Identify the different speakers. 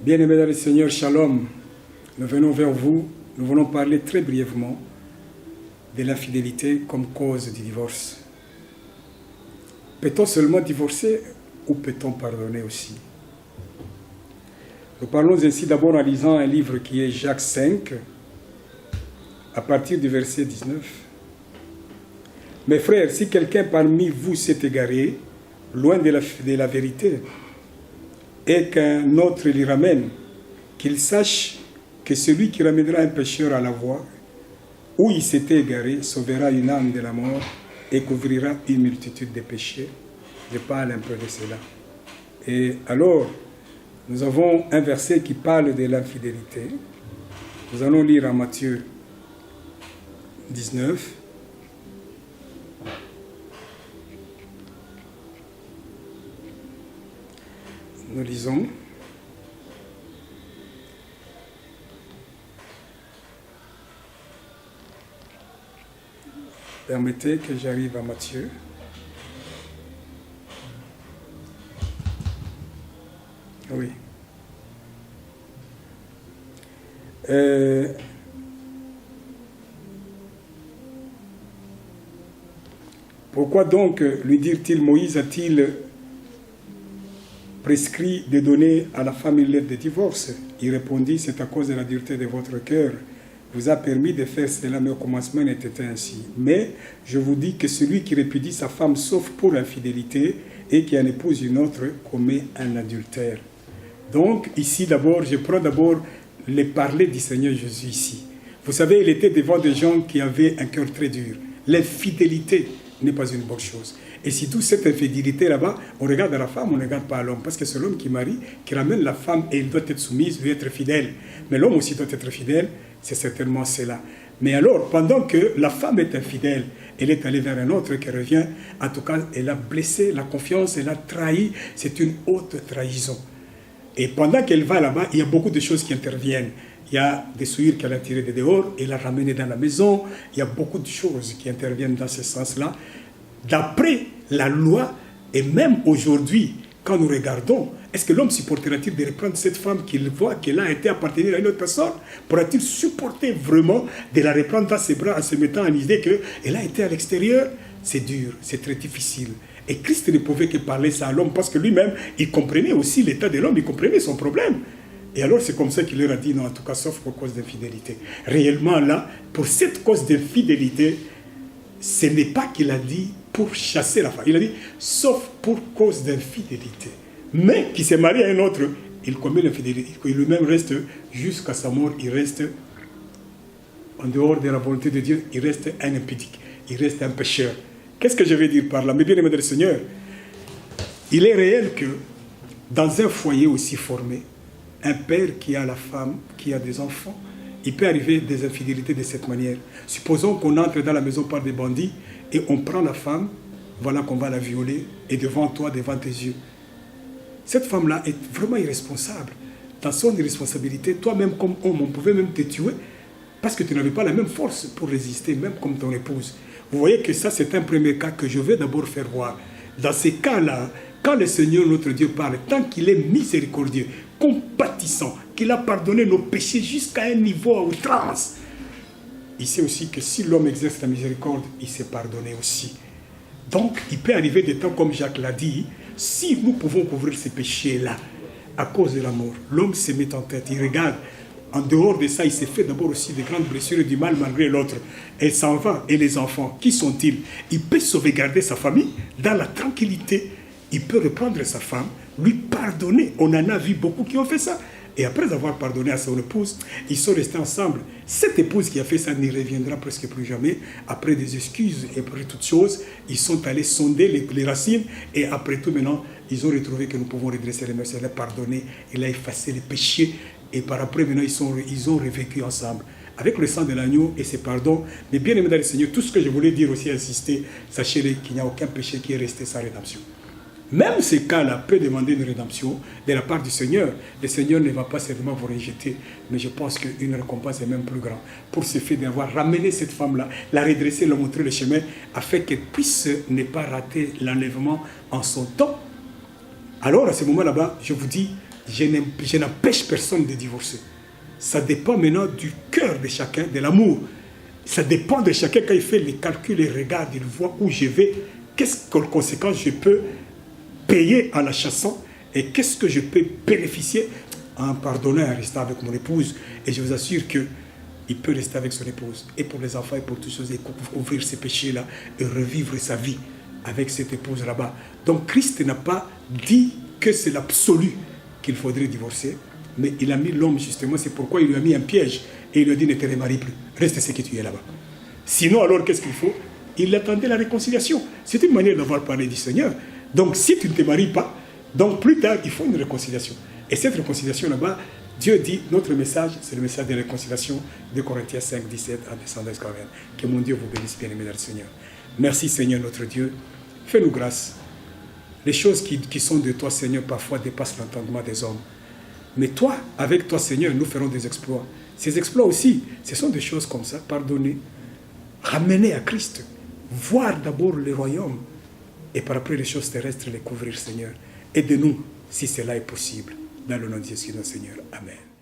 Speaker 1: Bien-aimés dans le Seigneur, Shalom, nous venons vers vous, nous voulons parler très brièvement de l'infidélité comme cause du divorce. Peut-on seulement divorcer ou peut-on pardonner aussi? Nous parlons ainsi d'abord en lisant un livre qui est Jacques 5, à partir du verset 19. Mes frères, si quelqu'un parmi vous s'est égaré, loin de la vérité, et qu'un autre l'y ramène, qu'il sache que celui qui ramènera un pécheur à la voie, où il s'était égaré, sauvera une âme de la mort et couvrira une multitude de péchés. Je parle un peu de cela. Et alors, nous avons un verset qui parle de l'infidélité. Nous allons lire en Matthieu 19. Nous lisons. Permettez que j'arrive à Matthieu. Oui. Pourquoi donc, lui dirent-ils, Moïse a-t-il prescrit de donner à la femme une lettre de divorce? Il répondit, c'est à cause de la dureté de votre cœur. Vous a permis de faire cela, mais au commencement n'était ainsi. Mais je vous dis que celui qui répudie sa femme sauf pour l'infidélité et qui en épouse une autre commet un adultère. Donc ici d'abord, je prends d'abord les parler du Seigneur Jésus ici. Vous savez, il était devant des gens qui avaient un cœur très dur. L'infidélité n'est pas une bonne chose. Et si toute cette infidélité là-bas, on regarde à la femme, on ne regarde pas à l'homme. Parce que c'est l'homme qui marie, qui ramène la femme et elle doit être soumise, lui être fidèle. Mais l'homme aussi doit être fidèle, c'est certainement cela. Mais alors, pendant que la femme est infidèle, elle est allée vers un autre qui revient, en tout cas, elle a blessé la confiance, elle a trahi, c'est une haute trahison. Et pendant qu'elle va là-bas, il y a beaucoup de choses qui interviennent. Il y a des souillures qu'elle a tirées de dehors, elle a ramené dans la maison, il y a beaucoup de choses qui interviennent dans ce sens-là. D'après la loi, et même aujourd'hui, quand nous regardons, est-ce que l'homme supportera-t-il de reprendre cette femme qu'il voit qu'elle a été appartenir à une autre personne? Pourra-t-il supporter vraiment de la reprendre dans ses bras en se mettant en idée qu'elle a été à l'extérieur? C'est dur, c'est très difficile. Et Christ ne pouvait que parler ça à l'homme parce que lui-même, il comprenait aussi l'état de l'homme, il comprenait son problème. Et alors c'est comme ça qu'il leur a dit, non, en tout cas, sauf pour cause d'infidélité. Réellement là, pour cette cause d'infidélité, ce n'est pas qu'il a dit pour chasser la femme. Il a dit, sauf pour cause d'infidélité. Mais qui s'est marié à un autre, il commet l'infidélité. Il lui-même reste, jusqu'à sa mort, il reste, en dehors de la volonté de Dieu, il reste un impudique. Il reste un pécheur. Qu'est-ce que je vais dire par là? Mais bien aimé dans le Seigneur, il est réel que dans un foyer aussi formé, un père qui a la femme, qui a des enfants, il peut arriver des infidélités de cette manière. Supposons qu'on entre dans la maison par des bandits et on prend la femme, voilà qu'on va la violer, et devant toi, devant tes yeux. Cette femme-là est vraiment irresponsable. Dans son irresponsabilité, toi-même comme homme, on pouvait même te tuer parce que tu n'avais pas la même force pour résister, même comme ton épouse. Vous voyez que ça, c'est un premier cas que je vais d'abord faire voir. Dans ces cas-là, quand le Seigneur, notre Dieu, parle, tant qu'il est miséricordieux, compatissant, qu'il a pardonné nos péchés jusqu'à un niveau à outrance, il sait aussi que si l'homme exerce la miséricorde, il s'est pardonné aussi. Donc, il peut arriver des temps, comme Jacques l'a dit, si nous pouvons couvrir ces péchés-là, à cause de la mort, l'homme se met en tête, il regarde. En dehors de ça, il s'est fait d'abord aussi de grandes blessures et du mal malgré l'autre. Elle s'en va. Et les enfants, qui sont-ils? Il peut sauvegarder sa famille dans la tranquillité. Il peut reprendre sa femme, lui pardonner. On en a vu beaucoup qui ont fait ça. Et après avoir pardonné à son épouse, ils sont restés ensemble. Cette épouse qui a fait ça n'y reviendra presque plus jamais. Après des excuses et après toutes choses, ils sont allés sonder les racines. Et après tout, maintenant, ils ont retrouvé que nous pouvons redresser les mœurs. Elle a pardonné, elle a effacé les péchés. Et par après, maintenant, ils ont revécu ensemble. Avec le sang de l'agneau et ses pardons. Mais bien aimé dans le Seigneur, tout ce que je voulais dire aussi, insister, sachez qu'il n'y a aucun péché qui est resté sans rédemption. Même ces cas-là peuvent demander une rédemption de la part du Seigneur. Le Seigneur ne va pas seulement vous rejeter, mais je pense qu'une récompense est même plus grande. Pour ce fait d'avoir ramené cette femme-là, la redresser, la montrer le chemin, afin qu'elle puisse ne pas rater l'enlèvement en son temps. Alors à ce moment là-bas, je vous dis, je n'empêche personne de divorcer. Ça dépend maintenant du cœur de chacun, de l'amour. Ça dépend de chacun quand il fait les calculs, il regarde, il voit où je vais, qu'est-ce que conséquence je peux payer en la chassant et qu'est-ce que je peux bénéficier en pardonnant, en restant avec mon épouse. Et je vous assure qu'il peut rester avec son épouse, et pour les enfants, et pour toutes choses, et couvrir ses péchés-là, et revivre sa vie avec cette épouse là-bas. Donc Christ n'a pas dit que c'est l'absolu qu'il faudrait divorcer, mais il a mis l'homme justement, c'est pourquoi il lui a mis un piège, et il lui a dit ne te remarie plus, reste ce que tu es là-bas. Sinon alors qu'est-ce qu'il faut? Il attendait la réconciliation. C'est une manière d'avoir parlé du Seigneur. Donc si tu ne te maries pas, donc plus tard il faut une réconciliation. Et cette réconciliation là-bas, Dieu dit, notre message, c'est le message de réconciliation de Corinthiens 5, 17 à descendance quand même. Que mon Dieu vous bénisse, bien-aimés dans le Seigneur. Merci Seigneur notre Dieu. Fais-nous grâce. Les choses qui sont de toi Seigneur parfois dépassent l'entendement des hommes. Mais toi, avec toi Seigneur, nous ferons des exploits. Ces exploits aussi, ce sont des choses comme ça, pardonner, ramener à Christ, voir d'abord le royaume, et par après les choses terrestres, les couvrir Seigneur. Aide-nous si cela est possible. Dans le nom de Jésus, notre Seigneur. Amen.